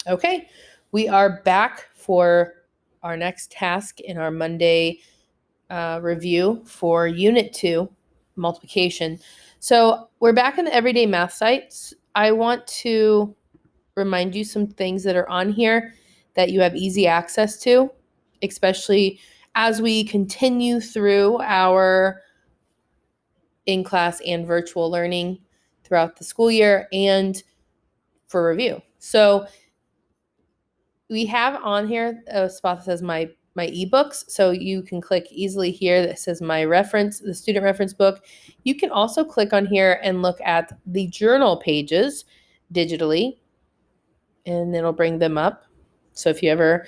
Okay, we are back for our next task in our Monday review for Unit 2, multiplication. So we're back in the Everyday Math sites. I want to remind you some things that are on here that you have easy access to, especially as we continue through our in-class and virtual learning throughout the school year and for review. So we have on here a spot that says my ebooks, so you can click easily here that says my reference, the student reference book. You can also click on here and look at the journal pages digitally, and it'll bring them up. So if you ever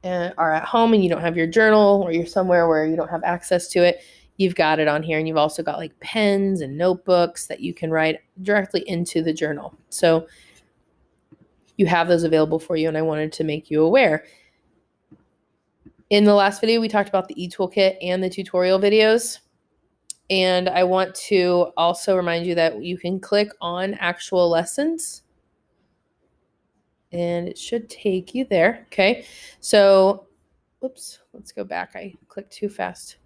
are at home and you don't have your journal, or you're somewhere where you don't have access to it, you've got it on here. And you've also got like pens and notebooks that you can write directly into the journal. So you have those available for you, and I wanted to make you aware. In the last video, we talked about the e-toolkit and the tutorial videos. And I want to also remind you that you can click on actual lessons and it should take you there. Okay. So, oops, let's go back. I clicked too fast.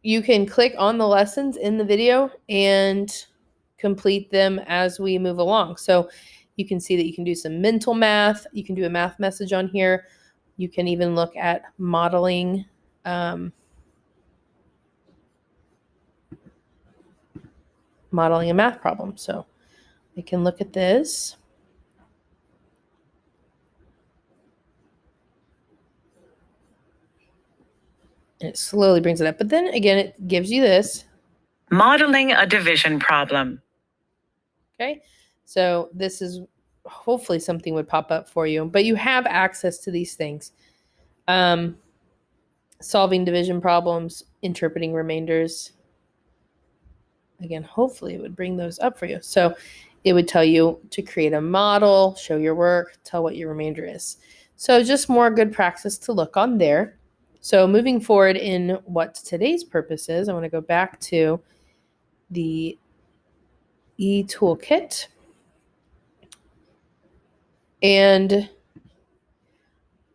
You can click on the lessons in the video and complete them as we move along. So you can see that you can do some mental math. You can do a math message on here. You can even look at modeling modeling a math problem. So I can look at this. And it slowly brings it up. But then again, it gives you this. Modeling a division problem. Okay. So this is hopefully something would pop up for you. But you have access to these things. Solving division problems, interpreting remainders. Again, hopefully it would bring those up for you. So it would tell you to create a model, show your work, tell what your remainder is. So just more good practice to look on there. So moving forward in what today's purpose is, I want to go back to the e-toolkit. And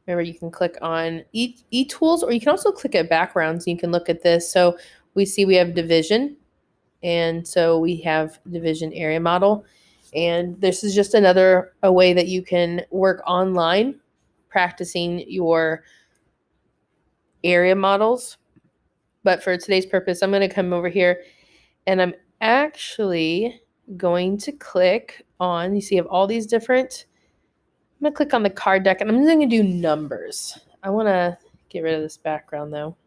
remember, you can click on e-tools, or you can also click at backgrounds. And you can look at this. So we see we have division. And so we have division area model. And this is just a way that you can work online, practicing your area models. But for today's purpose, I'm going to come over here and I'm actually going to click on, you see, I have all these different, I'm going to click on the card deck and I'm going to do numbers. I want to get rid of this background though.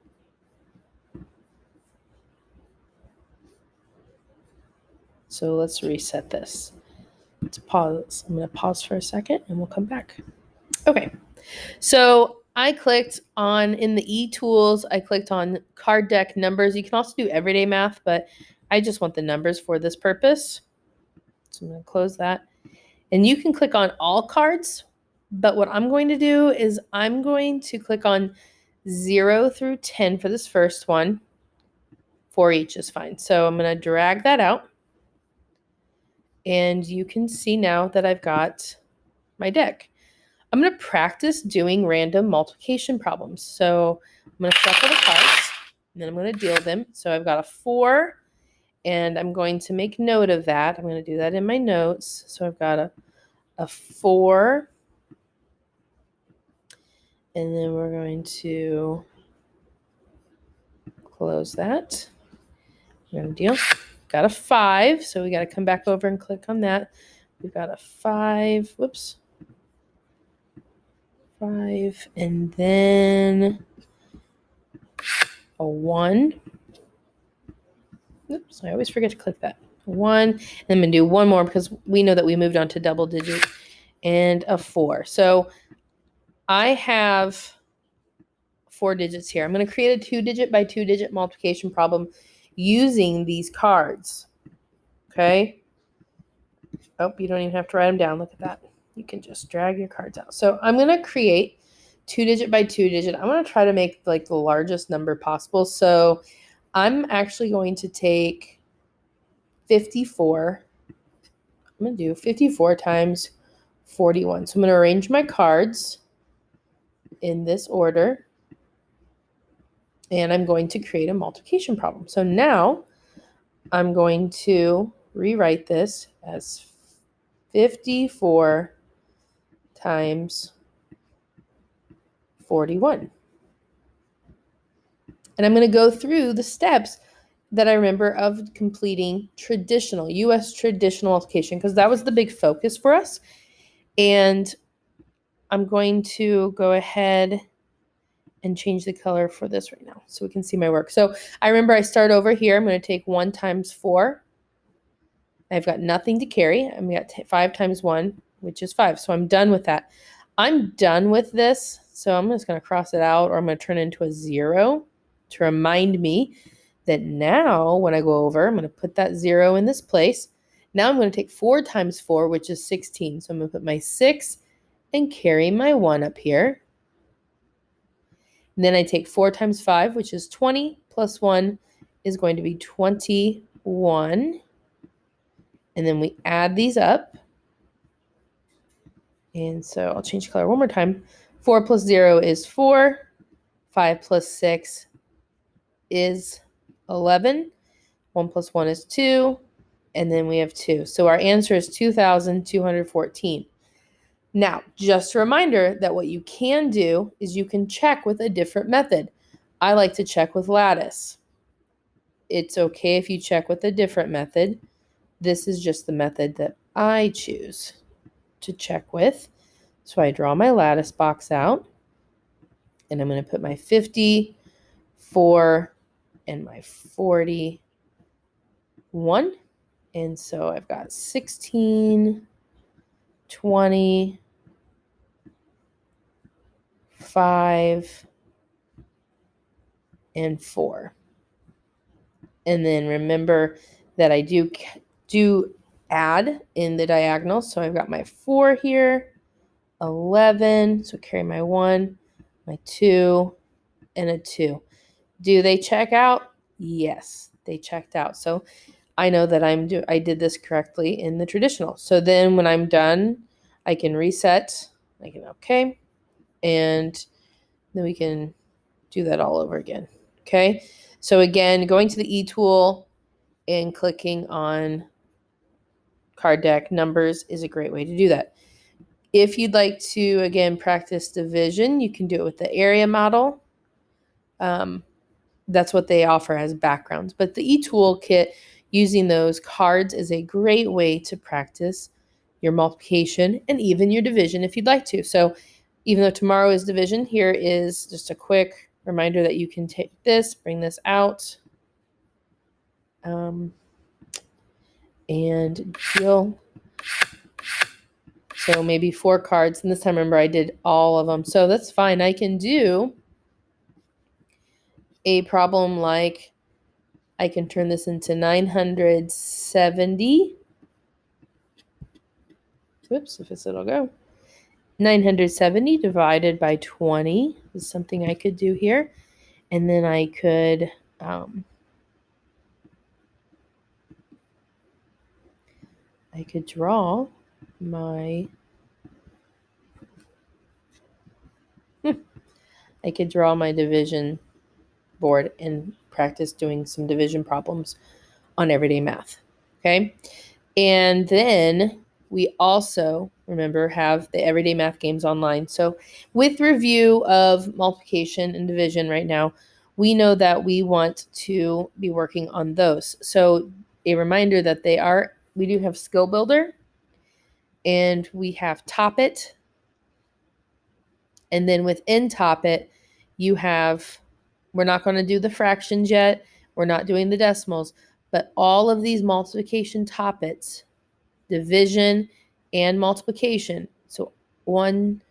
So let's reset this. Let's pause. I'm going to pause for a second and we'll come back. Okay. So I clicked on, in the e-tools, I clicked on card deck numbers. You can also do everyday math, but I just want the numbers for this purpose. So I'm going to close that. And you can click on all cards, but what I'm going to do is I'm going to click on 0 through 10 for this first one. 4 each is fine. So I'm going to drag that out. And you can see now that I've got my deck. I'm going to practice doing random multiplication problems. So I'm going to shuffle the cards, and then I'm going to deal them. So I've got a 4, and I'm going to make note of that. I'm going to do that in my notes. So I've got a 4, and then we're going to close that. We're going to deal. Got a 5, so we got to come back over and click on that. We've got a 5. Whoops. 5, and then a 1. Oops, I always forget to click that. 1, and I'm going to do one more because we know that we moved on to double digit, and a 4. So I have 4 digits here. I'm going to create a 2-digit by 2-digit multiplication problem using these cards. Okay. Oh, you don't even have to write them down. Look at that. You can just drag your cards out. So I'm going to create 2-digit by 2-digit. I'm going to try to make like the largest number possible. So I'm actually going to take 54. I'm going to do 54 times 41. So I'm going to arrange my cards in this order, and I'm going to create a multiplication problem. So now I'm going to rewrite this as 54 times 41. And I'm going to go through the steps that I remember of completing traditional, U.S. traditional multiplication, because that was the big focus for us. And I'm going to go ahead and change the color for this right now so we can see my work. So I remember I start over here. I'm going to take 1 times 4. I've got nothing to carry. I'm got 5 times 1, which is 5. So I'm done with that. I'm done with this. So I'm just going to cross it out, or I'm going to turn it into a 0 to remind me that now when I go over, I'm going to put that 0 in this place. Now I'm going to take 4 times 4, which is 16. So I'm going to put my 6 and carry my 1 up here. And then I take 4 times 5, which is 20, plus 1 is going to be 21. And then we add these up. And so I'll change color one more time. 4 plus 0 is 4. 5 plus 6 is 11. 1 plus 1 is 2. And then we have 2. So our answer is 2,214. Now, just a reminder that what you can do is you can check with a different method. I like to check with lattice. It's okay if you check with a different method. This is just the method that I choose to check with. So I draw my lattice box out, and I'm going to put my 54 and my 41. And so I've got 16, 20, 5, and 4. And then remember that I do add in the diagonal. So I've got my 4 here, 11. So carry my 1, my 2, and a 2. Do they check out? Yes, they checked out. So I know that I did this correctly in the traditional. So then when I'm done, I can reset. I can okay. And then we can do that all over again. Okay. So again, going to the E tool and clicking on card deck numbers is a great way to do that. If you'd like to, again, practice division, you can do it with the area model. That's what they offer as backgrounds. But the e-Toolkit, using those cards, is a great way to practice your multiplication and even your division if you'd like to. So even though tomorrow is division, here is just a quick reminder that you can take this, bring this out, and deal. So maybe 4 cards. And this time, remember, I did all of them. So that's fine. I can do a problem like I can turn this into 970. Whoops, if it'll go. 970 divided by 20 is something I could do here. And then I could draw my division board and practice doing some division problems on everyday math. Okay. And then we also, remember, have the everyday math games online. So with review of multiplication and division right now, we know that we want to be working on those. So a reminder that we do have Skill Builder, and we have Top It. And then within Top It, we're not going to do the fractions yet. We're not doing the decimals, but all of these multiplication Top It's, division and multiplication. So 1,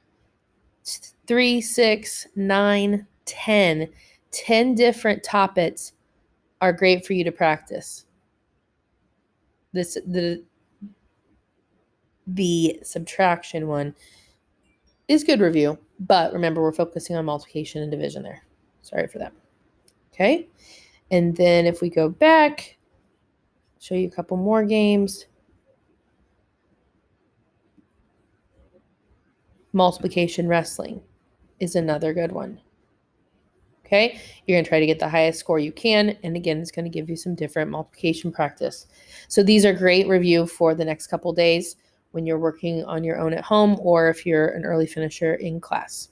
3, 6, 9, 10. 10 different Top It's are great for you to practice. The subtraction one is good review, but remember, we're focusing on multiplication and division there. Sorry for that. Okay. And then if we go back, show you a couple more games. multiplication wrestling is another good one. Okay, you're going to try to get the highest score you can. And again, it's going to give you some different multiplication practice. So these are great review for the next couple days when you're working on your own at home or if you're an early finisher in class.